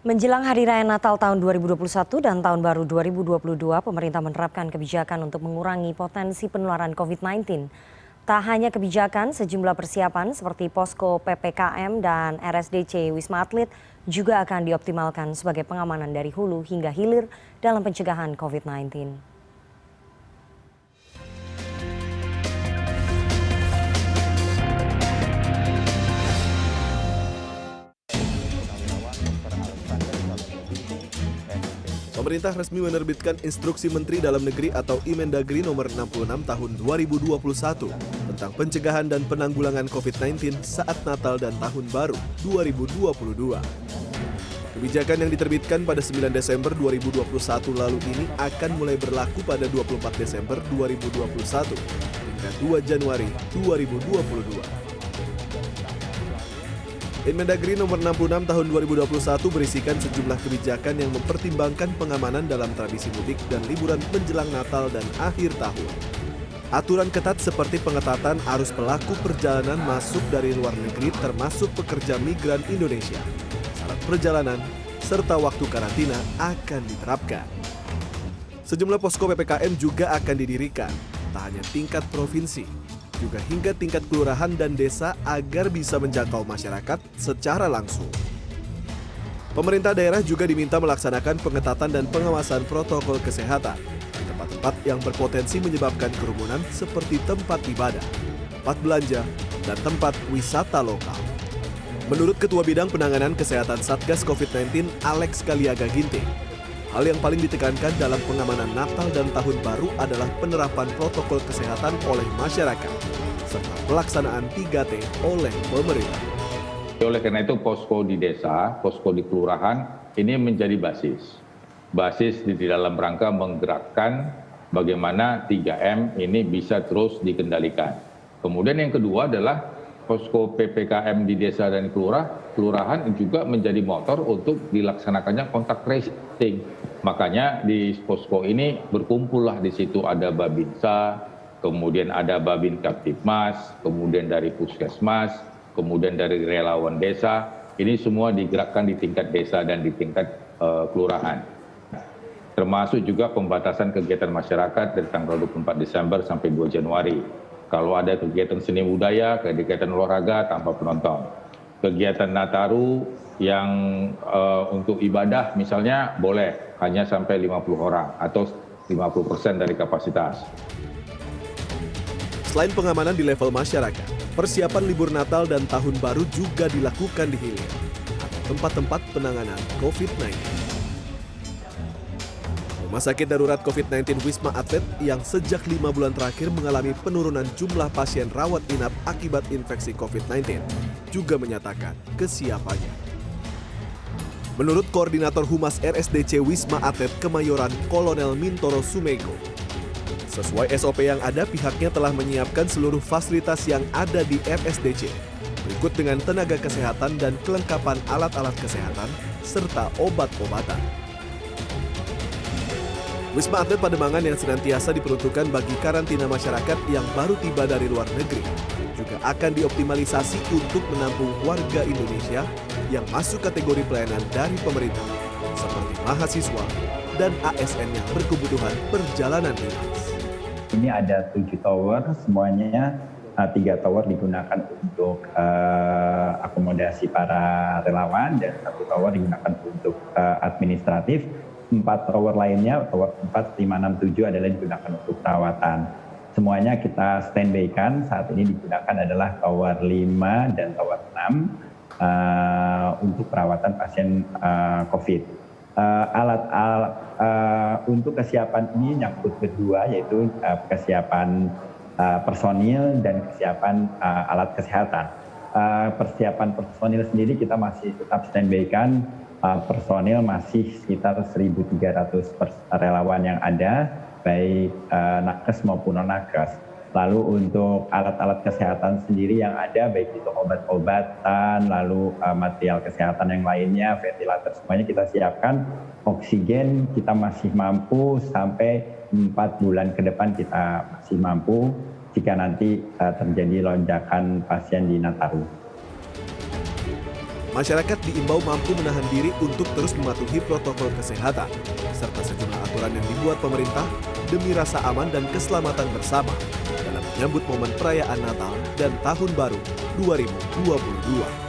Menjelang Hari Raya Natal tahun 2021 dan Tahun Baru 2022, pemerintah menerapkan kebijakan untuk mengurangi potensi penularan COVID-19. Tak hanya kebijakan, sejumlah persiapan seperti posko PPKM dan RSDC Wisma Atlet juga akan dioptimalkan sebagai pengamanan dari hulu hingga hilir dalam pencegahan COVID-19. Pemerintah resmi menerbitkan Instruksi Menteri Dalam Negeri atau Imendagri nomor 66 tahun 2021 tentang pencegahan dan penanggulangan COVID-19 saat Natal dan Tahun Baru 2022. Kebijakan yang diterbitkan pada 9 Desember 2021 lalu ini akan mulai berlaku pada 24 Desember 2021 hingga 2 Januari 2022. Inmendagri nomor 66 tahun 2021 berisikan sejumlah kebijakan yang mempertimbangkan pengamanan dalam tradisi mudik dan liburan menjelang Natal dan akhir tahun. Aturan ketat seperti pengetatan arus pelaku perjalanan masuk dari luar negeri termasuk pekerja migran Indonesia, syarat perjalanan, serta waktu karantina akan diterapkan. Sejumlah posko PPKM juga akan didirikan, tak hanya tingkat provinsi, juga hingga tingkat kelurahan dan desa agar bisa menjangkau masyarakat secara langsung. Pemerintah daerah juga diminta melaksanakan pengetatan dan pengawasan protokol kesehatan di tempat-tempat yang berpotensi menyebabkan kerumunan seperti tempat ibadah, tempat belanja, dan tempat wisata lokal. Menurut Ketua Bidang Penanganan Kesehatan Satgas COVID-19 Alex Kaliaga Ginting, hal yang paling ditekankan dalam pengamanan Natal dan Tahun Baru adalah penerapan protokol kesehatan oleh masyarakat, serta pelaksanaan 3T oleh pemerintah. Oleh karena itu posko di desa, posko di kelurahan ini menjadi basis. Basis di dalam rangka menggerakkan bagaimana 3M ini bisa terus dikendalikan. Kemudian yang kedua adalah posko PPKM di desa dan kelurahan juga menjadi motor untuk dilaksanakannya kontak tracing. Makanya di posko ini berkumpullah di situ ada Babinsa, kemudian ada Babin Kaptipmas, kemudian dari Puskesmas, kemudian dari relawan desa. Ini semua digerakkan di tingkat desa dan di tingkat kelurahan. Termasuk juga pembatasan kegiatan masyarakat dari tanggal 24 Desember sampai 2 Januari. Kalau ada kegiatan seni budaya, kegiatan olahraga tanpa penonton. Kegiatan Nataru yang untuk ibadah misalnya boleh hanya sampai 50 orang atau 50% dari kapasitas. Selain pengamanan di level masyarakat, persiapan libur Natal dan Tahun Baru juga dilakukan di hilir atau tempat-tempat penanganan COVID-19. Rumah Sakit Darurat COVID-19 Wisma Atlet yang sejak 5 bulan terakhir mengalami penurunan jumlah pasien rawat inap akibat infeksi COVID-19 juga menyatakan kesiapannya. Menurut Koordinator Humas RSDC Wisma Atlet Kemayoran Kolonel Mintoro Sumego, sesuai SOP yang ada pihaknya telah menyiapkan seluruh fasilitas yang ada di RSDC, berikut dengan tenaga kesehatan dan kelengkapan alat-alat kesehatan serta obat-obatan. Wisma Atlet Pademangan yang senantiasa diperuntukkan bagi karantina masyarakat yang baru tiba dari luar negeri juga akan dioptimalisasi untuk menampung warga Indonesia yang masuk kategori pelayanan dari pemerintah seperti mahasiswa dan ASN yang berkebutuhan perjalanan dinas. Ini ada 7 tower, semuanya 3 tower digunakan untuk akomodasi para relawan dan 1 tower digunakan untuk administratif. 4 tower lainnya, tower 4, 5, 6, 7 adalah digunakan untuk perawatan. Semuanya kita standby-kan, saat ini digunakan adalah tower 5 dan tower 6 untuk perawatan pasien COVID. Untuk kesiapan ini nyangkut berdua, yaitu kesiapan personil dan kesiapan alat kesehatan. Persiapan personil sendiri kita masih tetap standby-kan. Personil masih sekitar 1.300 relawan yang ada, baik nakes maupun non-nakes. Lalu untuk alat-alat kesehatan sendiri yang ada, baik itu obat-obatan, lalu material kesehatan yang lainnya, ventilator, semuanya kita siapkan. Oksigen kita masih mampu sampai 4 bulan ke depan kita masih mampu jika nanti terjadi lonjakan pasien di Nataru. Masyarakat diimbau mampu menahan diri untuk terus mematuhi protokol kesehatan, serta sejumlah aturan yang dibuat pemerintah demi rasa aman dan keselamatan bersama dalam menyambut momen perayaan Natal dan Tahun Baru 2022.